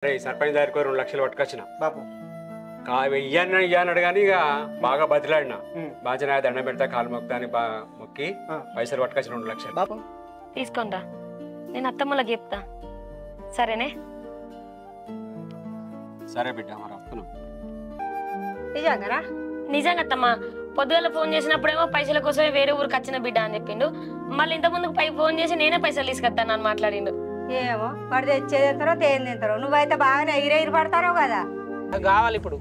అరే సర్పంచ్ దగ్గరికి 2 లక్షలు పట్టుకొచ్చిన బాబు ఇయ్యన్నాడు కానీ ఇక బాగా బతిలాడినా బాగా దండం పెడతా కాలు మొక్తా అని మొక్కి పైసలు పట్టుకొచ్చిన 2 లక్షలు. బాబు తీసుకోండా, నేను అత్తమ్మలకు చెప్తా. సరేనే? సరే బిడ్డ మరి వస్తున్నాం. నిజంగానా? నిజంగా అత్తమ్మా. పొద్దుగల ఫోన్ చేసినప్పుడేమో పైసల కోసమే వేరే ఊరికి వచ్చిన బిడ్డ అని చెప్పిండు. మళ్ళీ ఇంత ముందుకు ఫోన్ చేసి నేనే పైసలు తీసుకొస్తాను అని మాట్లాడిండు. ఏమో వాడు తెచ్చేది ఎంతరో తేని తింటారో. నువ్వైతే బాగానే ఎగిరెగిరి పడతారో కదా. కావాలి ఇప్పుడు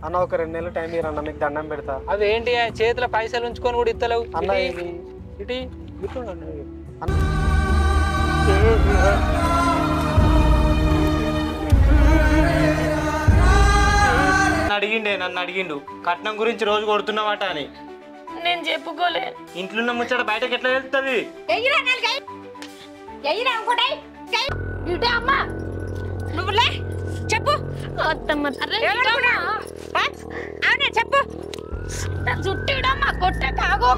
అన్న ఒక 2 నెలలు టైం ఇరన్న మీకు దండం పెడతా. అవి ఏంటి చేతిలో పైసలు ఉంచుకొని కూడా ఇస్తలేవు అన్న ఇటు నన్ను అడిగిండు కట్నం గురించి రోజు కొడుతున్నావాట అని. నేను చెప్పుకోలే. ఇంట్లో ముచ్చట బయటకి ఎట్లా వెళ్తుంది? చెప్పు అత్తమ్మ. చెప్పు చుట్టిడమ్మా కొట్ట కాగో.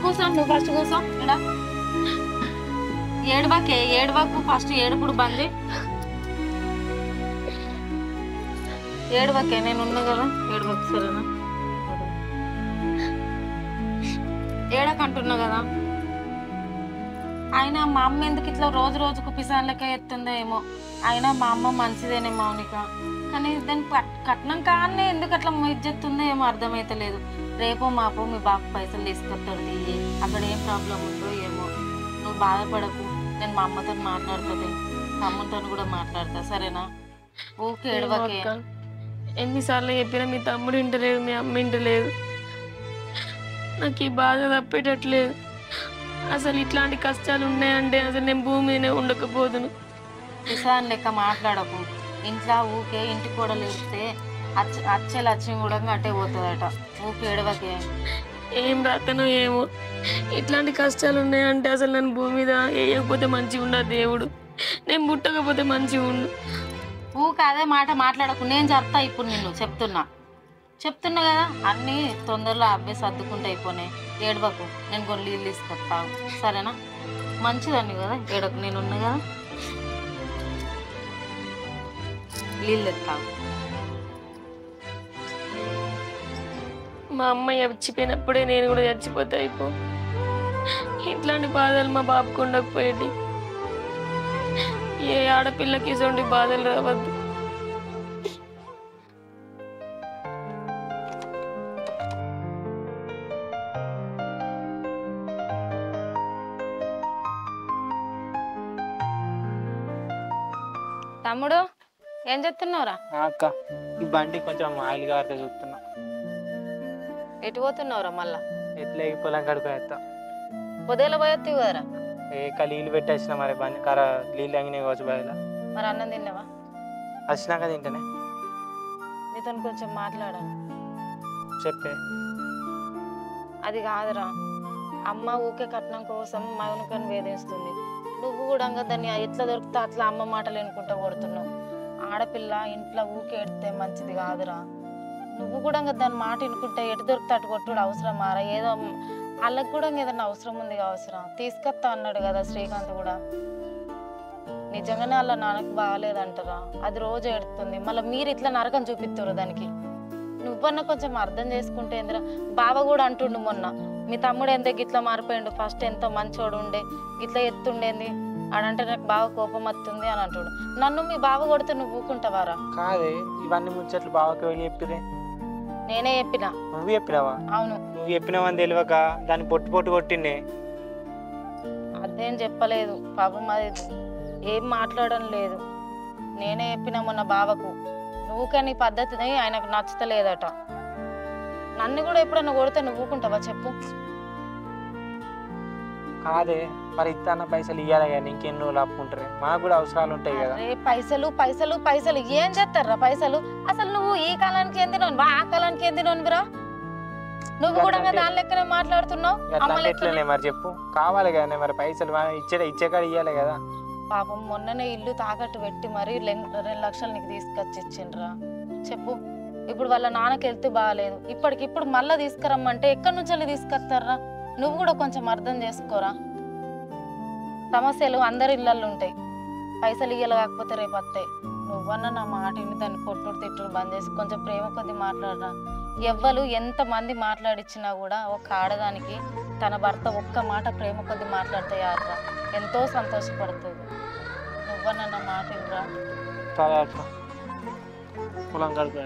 కూర్చో, నువ్వు ఫస్ట్ కూర్చో. ఏడువాకు ఫస్ట్ ఏడుపుడు బంద్. ఏడువాకే, నేను ఉన్నా కదా. ఏడువాకు సరేనా? ఏడకంటున్నా కదా. అయినా మా అమ్మ ఎందుకు ఇట్లా రోజు రోజుకు పిసాన్లక ఎత్తుందో ఏమో. అయినా మా అమ్మ మంచిదేనే మౌనిక, కానీ దాని కట్నం కానీ ఎందుకు అట్లా ఇజ్జెత్తుందో ఏమో అర్థమైతలేదు. రేపో మాపో మీ బాబు పైసలు తీసుకొస్తాడు తీయి. అక్కడ ఏం ప్రాబ్లం ఉందో ఏమో. నువ్వు బాధపడకు, నేను మా అమ్మతో మాట్లాడుతుంది, తమ్ముతో కూడా మాట్లాడతా. సరేనా? ఓకే ఏడవకే. ఎన్నిసార్లు చెప్పినా మీ తమ్ముడు ఇంటలేదు, మీ అమ్మ ఇంటలేదు. నాకు ఈ బాధ తప్పేటట్లేదు. అసలు ఇట్లాంటి కష్టాలు ఉన్నాయంటే అసలు నేను భూమి మీదనే ఉండకపోదును. కిసాన్ లెక్క మాట్లాడకు. ఇంట్లో ఊకే ఇంటి కూడా లేస్తే అచ్చే లక్ష్యం కూడా అట్టే పోతుందట. ఊకే ఏడవకే. ఏం రాతనో ఏమో, ఇట్లాంటి కష్టాలు ఉన్నాయంటే అసలు నన్ను భూమి మీద వేయకపోతే మంచిగా ఉండదు దేవుడు. నేను పుట్టకపోతే మంచిగా ఉండు. ఊకే అదే మాట మాట్లాడకు. నేను చెప్తా ఇప్పుడు, నిన్ను చెప్తున్నా కదా. అన్నీ తొందరలో అబ్బాయి సర్దుకుంటే అయిపోయినాయి. ఏడవకు, నేను కొన్ని నీళ్ళు తీసుకొస్తాను. సరేనా? మంచిదాన్ని కదా, ఏడకు. నేనున్నా కదా, నీళ్ళు ఎత్తావు. మా అమ్మ చచ్చిపోయినప్పుడే నేను కూడా చచ్చిపోతే అయిపో. ఇట్లాంటి బాధలు మా బాబుకు ఉండకపోయేది. ఏ ఆడపిల్లకి ఇటువంటి బాధలు రావద్దు. తమ్ముడు ఏం చెప్తున్నావురా? అక్క ఈ బండి కొంచెం ఆయిల్ గారితే చూస్తున్నా. ఎటు పోతున్నావురా? మళ్ళా ఎట్లా ఈ పొలం కడుపు వేస్తా. పొదేలా పోయొత్తివి కదరా. నీళ్ళు పెట్టేసిన మరి బండి నీళ్ళు అంగినాయి కావచ్చు బయట. మరి అన్నం తిన్నావా? వచ్చినాక తింటేనే. నీతో కొంచెం మాట్లాడాను. చెప్పే. అది కాదురా, అమ్మ ఊకే కట్నం కోసం మౌనికను వేధిస్తుంది. నువ్వు కూడా దాన్ని ఎట్లా దొరుకుతా అట్లా అమ్మ మాటలు వినుకుంటా కొడుతున్నావు. ఆడపిల్ల ఇంట్లో ఊకే ఎడితే మంచిది కాదురా. నువ్వు కూడా దాని మాట వినుకుంటే ఎటు దొరికితే అటు కొట్టుడు అవసరమారా? ఏదో వాళ్ళకి కూడా ఏదన్నా అవసరం ఉంది అవసరం తీసుకొస్తా అన్నాడు కదా శ్రీకాంత్ కూడా. నిజంగానే వాళ్ళ నాన్నకు బాగాలేదంటారా? అది రోజు ఎడుతుంది. మళ్ళీ మీరు ఇట్లా నరకం చూపిస్తారు దానికి. నువ్వన్నా కొంచెం అర్థం చేసుకుంటే ఏందిరా. బావ కూడా అంటుండు మొన్న, మీ తమ్ముడు ఎంత గిట్లా మారిపోయిండు, ఫస్ట్ ఎంతో మంచోడు ఉండే గిట్లా ఎత్తుండేంది ఆడంటే నాకు బాగా కోపం వస్తుంది అని అంటాడు. నన్ను మీ బావ కొడితే నువ్వు ఊకుంటావారా? కాదే, ఇవన్నీ ముచ్చట్లు బావకి వెళ్ళి చెప్పిరే. నేనే చెప్పినా. నువ్వు చెప్పినావా? అవును. నువ్వు చెప్పినావని తెలియక దాన్ని పొట్టు కొట్టిండే. అదేం చెప్పలేదు పాపం, అది ఏం మాట్లాడడం లేదు. నేనే చెప్పినా మొన్న బావకు. నువ్వుకే నీ పద్ధతిని ఆయనకు నచ్చుతలేదట. నన్ను కూడా ఎప్పుడన్నా కొడితే నువ్వు ఊకుంటావా చెప్పు? కాదే, మరి ఇస్తాన్న పైసలు ఇవ్వాలి కానీ ఇంకెన్ని రోజులు ఆపుకుంటారు? మాకు కూడా అవసరాలు ఉంటాయి కదా. పైసలు పైసలు పైసలు ఏం చేస్తారా పైసలు? అసలు నువ్వు ఈ కాలానికి ఏం తినవు, ఆ కాలానికి ఏం తినవురా? నువ్వు కూడా దాని లెక్కనే మాట్లాడుతున్నావు. ఎట్లనే మరి చెప్పు. కావాలి కానీ మరి పైసలు ఇచ్చే కాడ ఇవ్వాలి కదా. పాపం మొన్ననే ఇల్లు తాకట్టు పెట్టి మరి 2 లక్షలు నీకు తీసుకొచ్చి ఇచ్చిండ్రా. చెప్పు, ఇప్పుడు వాళ్ళ నాన్నకి వెళ్తే బాగాలేదు, ఇప్పటికిప్పుడు మళ్ళీ తీసుకురమ్మంటే ఎక్కడి నుంచి తీసుకొస్తారా? నువ్వు కూడా కొంచెం అర్థం చేసుకోరా. సమస్యలు అందరి ఇళ్ళల్లో ఉంటాయి. పైసలు ఇయ్యాలి కాకపోతే రేపు వస్తాయి. నువ్వన్నా నా మాట విని దాన్ని కొట్టుడు తిట్టుడు బంద్ చేసి కొంచెం ప్రేమ కొద్ది మాట్లాడరా. ఎవ్వరు ఎంతమంది మాట్లాడిచ్చినా కూడా ఒక ఆడదానికి తన భర్త ఒక్క మాట ప్రేమ కొద్ది మాట్లాడితే యాదరా ఎంతో సంతోషపడుతుంది. నువ్వన్నా నా మాట వినరా. సరే అక్క పొలం కడుపు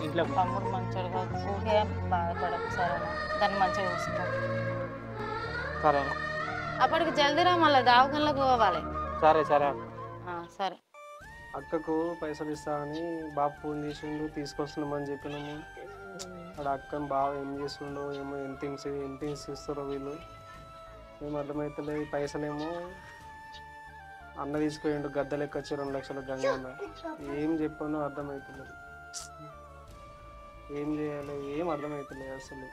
ఇంట్లో తమ్ముడు మంచోడు కాదు, ఊహే బాధపడకు సరేనా. దాన్ని మంచిగా చూసుకో. సరే అప్పటికి జల్దీరా, మళ్ళీ దావకంలోకి పోవాలి. సరే సరే అక్క. సరే. అక్కకు పైసలు ఇస్తా అని బాబు ఫోన్ చేసిండు, తీసుకొస్తున్నామని చెప్పినాము. అక్కడ అక్కని బాగా ఏం చేస్తుండో ఏమో, ఎంత ఇస్తారో వీళ్ళు ఏం అర్థమవుతలేదు. పైసలేమో అన్న తీసుకుపోయిండు, గద్ద లెక్క వచ్చి 2 లక్షల గంగ. ఏం చెప్పానో అర్థమవుతలేదు, ఏం చేయాలి ఏం అర్థమవుతలేదు అసలు.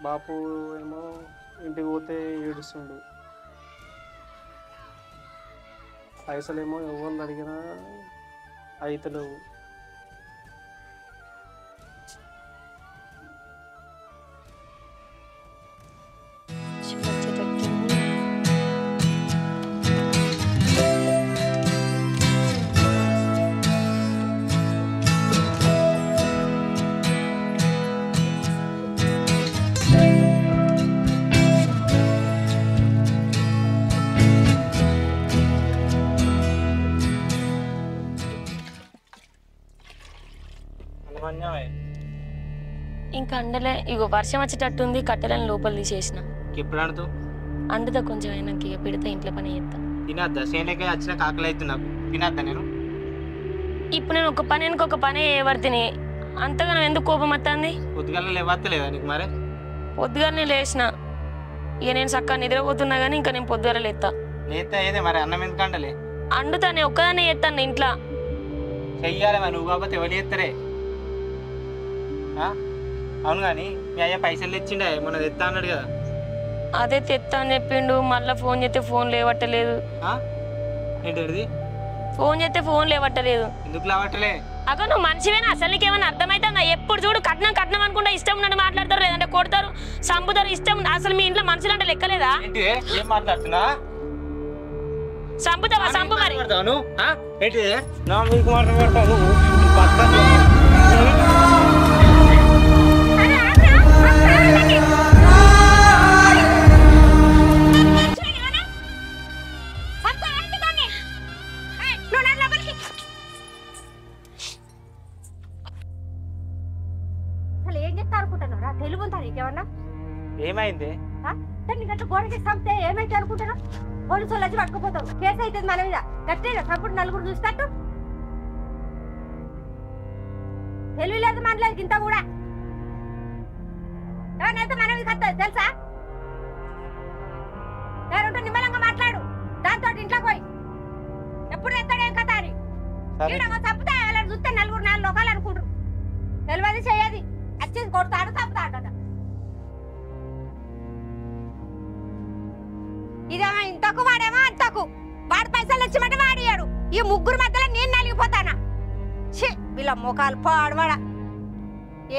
బాపు ఏమో ఇంటికి పోతే ఏడుస్తుండు, పైసలేమో ఎవరు అడిగినా అయితలేవు. ఇంకా అండలే, ఇగో వర్షం వచ్చేటట్టుంది, కట్టెలను లోపల తీసేసిన. ఎప్పుడు ఆడుతూ అండుతా కొంచెం అయినాక, ఇక పెడితే ఇంట్లో పని చేస్తా. తినద్దా? సేనకే వచ్చిన కాకలు అవుతుంది నాకు. తినద్దా నేను? ఇప్పుడు నేను ఒక పని ఇంకొక పని చేయబడితేనే అంతగా నువ్వు ఎందుకు కోపం వస్తుంది? పొద్దుగాల లేవత్తలేదా నీకు? మరి పొద్దుగానే లేచిన, ఇక నేను చక్కగా నిద్రపోతున్నా కానీ ఇంకా నేను పొద్దుగాల లేస్తా. లేతా ఏదే మరి అన్నం ఎందుకంటలే? అండుతా, నేను ఒక్కదాన్నే చేస్తాను ఇంట్లో. చెయ్యాలి మరి, నువ్వు కాకపోతే ఎవరు చేస్తారే? అవును కానీ మీ అయ్యా పైసలు తెచ్చిండే మొన్న తెస్తా అన్నాడు కదా. అదే తెస్తా అని చెప్పిండు, మళ్ళీ ఫోన్ చేస్తే ఫోన్ లేవట్టలేదు. ఏంటి ఫోన్ చేస్తే ఫోన్ లేవట్టలేదు. ఎందుకు లేవట్టలే? అగో నువ్వు మనిషివేనా? అసలు నీకేమైనా అర్థమవుతుందా? ఎప్పుడు చూడు కట్నం కట్నం అనుకుంటా ఇష్టం ఉన్నట్టు మాట్లాడతారు, లేదంటే కొడతారు, చంపుతారు. ఇష్టం అసలు మీ ఇంట్లో మనుషులు అంటే లెక్కలేదా? ఏం మాట్లాడుతున్నా? చంపుతావా? చంపు మరి. ఏమైంది? గోడకి చంపితే ఏమైతే అనుకుంటున్నావు? పోలీసు వాళ్ళు వచ్చి పట్టుకుపోతావు, కేసు అవుతుంది మన మీద. గట్టిగా చప్పుడు నలుగురు చూసినట్టు తెలియలేదు మనలేదు ఇంత కూడా. ఎవరినైతే మన మీద కట్టదు తెలుసా? ఎవరుంటే నిమ్మలంగా మాట్లాడు, దాంతో ఇంట్లోకి పోయి ఎప్పుడు ఎత్తాడు ఏం కథ అని. చంపుతా ఎవరైనా చూస్తే 4 లోకాలు అనుకుంటారు. తెలియదు చెయ్యది, వచ్చేసి కొడతాడు చంపుతాడు. ఇదేమో ఇంతకు వాడేమో అంతకు. వాడు పైసలు తెచ్చిమంటే వాడియాడు. ఈ ముగ్గురు మధ్యలో నేను నలిగిపోతానా? వీళ్ళ ముఖాలు పాడవాడా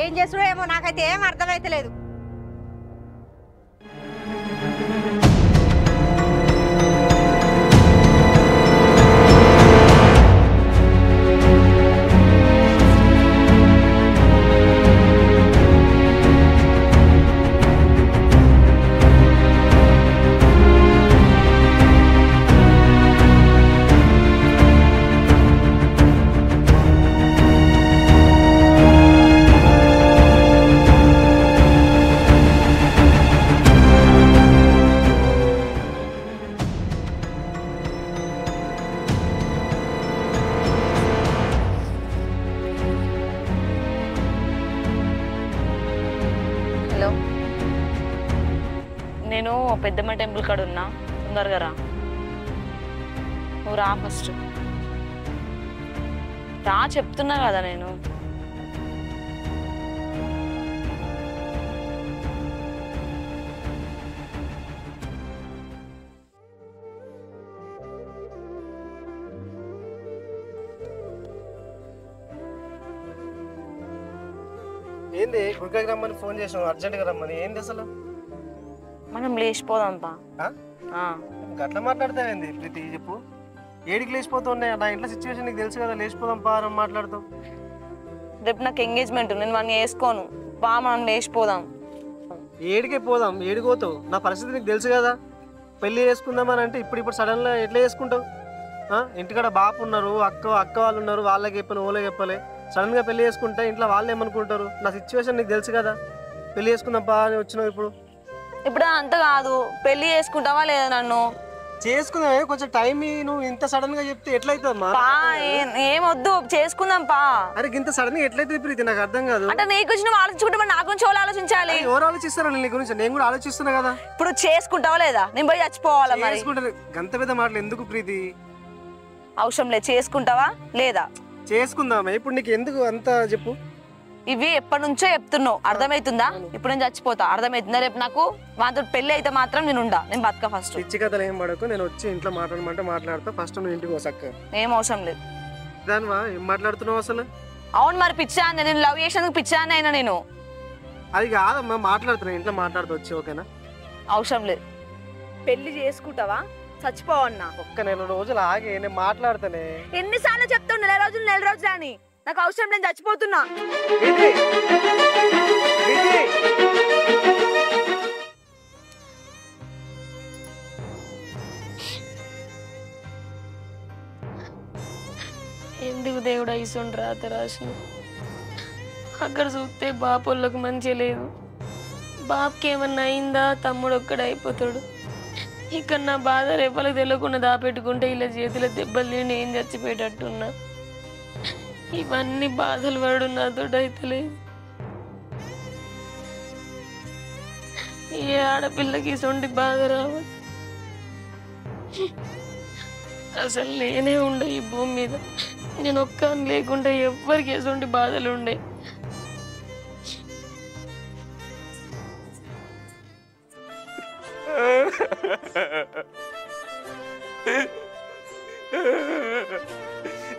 ఏం చేసుడో ఏమో, నాకైతే ఏం అర్థమైతే లేదు. నేను పెద్దమ్మ టెంపుల్ కాడ ఉన్నా, తొందరగా రా. నువ్వు రా ఫస్ట్ రా, చెప్తున్నా కదా నేను. ఏంది గుడికి రమ్మని ఫోన్ చేసాం అర్జెంట్గా రమ్మని ఏంది అసలు మనం లేచిపోదాంపా అట్లా మాట్లాడతావేంది ప్రీతి చెప్పు ఏడికి లేచిపోతుండే నా ఇంట్లో సిచ్యువేషన్ నీకు తెలుసు కదా లేచిపోదాం పారం మాట్లాడుతావు రేపు నాకు ఎంగేజ్మెంట్ నేను వాడిని వేసుకోను బా మనం లేచిపోదాం ఏడికే పోదాం ఏడిపోతావు నా పరిస్థితి నీకు తెలుసు కదా పెళ్లి చేసుకుందామని అంటే ఇప్పుడు సడన్గా ఎట్లా చేసుకుంటావు ఇంటికాడ బాపు ఉన్నారు అక్క వాళ్ళు ఉన్నారు వాళ్ళకి చెప్పను ఓళ్ళకి చెప్పలే సడన్గా పెళ్లి చేసుకుంటే ఇంట్లో వాళ్ళు ఏమనుకుంటారు నా సిచ్యువేషన్ నీకు తెలుసు కదా పెళ్లి చేసుకుందాం బా అని వచ్చినావు ఇప్పుడు అంత కాదు పెళ్లి చేసుకుంటావా లేదా నన్ను చేసుకుందామే కొంచెం టైం నువ్వు ఇంత సడన్ గా చెప్తే ఎట్లయితుందమ్మా ఏమొద్దు చేసుకుందాం పా అరే ఇంత సడన్ గా ఎట్లయితే ప్రీతి నాకు అర్థం కాదు అంటే నీ గురించి నువ్వు ఆలోచించుకుంటే నా గురించి వాళ్ళు ఆలోచించాలి ఎవరు ఆలోచిస్తారా నీ గురించి నేను కూడా ఆలోచిస్తున్నా కదా ఇప్పుడు చేసుకుంటావా లేదా నేను పోయి చచ్చిపోవాలా మరి గంత పెద్ద మాటలు ఎందుకు ప్రీతి అవసరం లేదు చేసుకుంటావా లేదా చేసుకుందామే ఇప్పుడు నీకు ఎందుకు అంత చెప్పు ఇవి ఎప్పటి నుంచో చెప్తున్నావు అర్థమవుతుందా ఇప్పుడు నేను చచ్చిపోతా అర్థమవుతుందా రేపు నాకు వాంతో పెళ్లి అయితే మాత్రం నేను బతక ఫస్ట్ పిచ్చి కథలు ఏం పడకు నేను వచ్చి ఇంట్లో మాట్లాడమంటే మాట్లాడతా ఫస్ట్ నువ్వు ఇంటికి వసక్క ఏం అవసరం లేదు దానివా ఏం మాట్లాడుతున్నావు అసలు అవును మరి పిచ్చా నేను లవ్ చేసినందుకు పిచ్చా అయినా నేను అది కాదమ్మా మాట్లాడుతున్నా ఇంట్లో మాట్లాడుతూ వచ్చి ఓకేనా అవసరం లేదు పెళ్లి చేసుకుంటావా చచ్చిపోవన్నా ఒక్క నెల రోజులు ఆగి నేను మాట్లాడతానే ఎన్నిసార్లు చెప్తావు నెల రోజులు అని నాకు అవసరం నేను చచ్చిపోతున్నా ఎందుకు దేవుడు ఐసుండి రాత రాసిన అక్కడ చూస్తే బాపోళ్ళకు మంచిగా లేదు బాపుకి ఏమన్నా అయిందా తమ్ముడు ఒక్కడే అయిపోతాడు ఇక్కడ నా బాధ రేపలకు తెలియకుండా దాపెట్టుకుంటే ఇలా చేతిలో దెబ్బలు తిని ఏం చచ్చిపోయేటట్టున్నా ఇవన్నీ బాధలు పడు నాతో అయితలేదు ఏ ఆడపిల్లకి సొంటి బాధ రావద్దు అసలు నేనే ఉండే ఈ భూమి మీద నేను ఒక్కని లేకుండా ఎవ్వరికి ఎసొంటి బాధలు ఉండే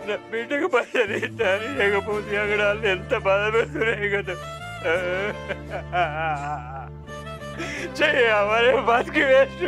నా బిడ్డకు పైసలు ఇస్తాను లేకపోతే అక్కడ వాళ్ళు ఎంత బాధ పెడుతున్నాయి కదా చెయ్యి అవరే బతికి వేస్ట్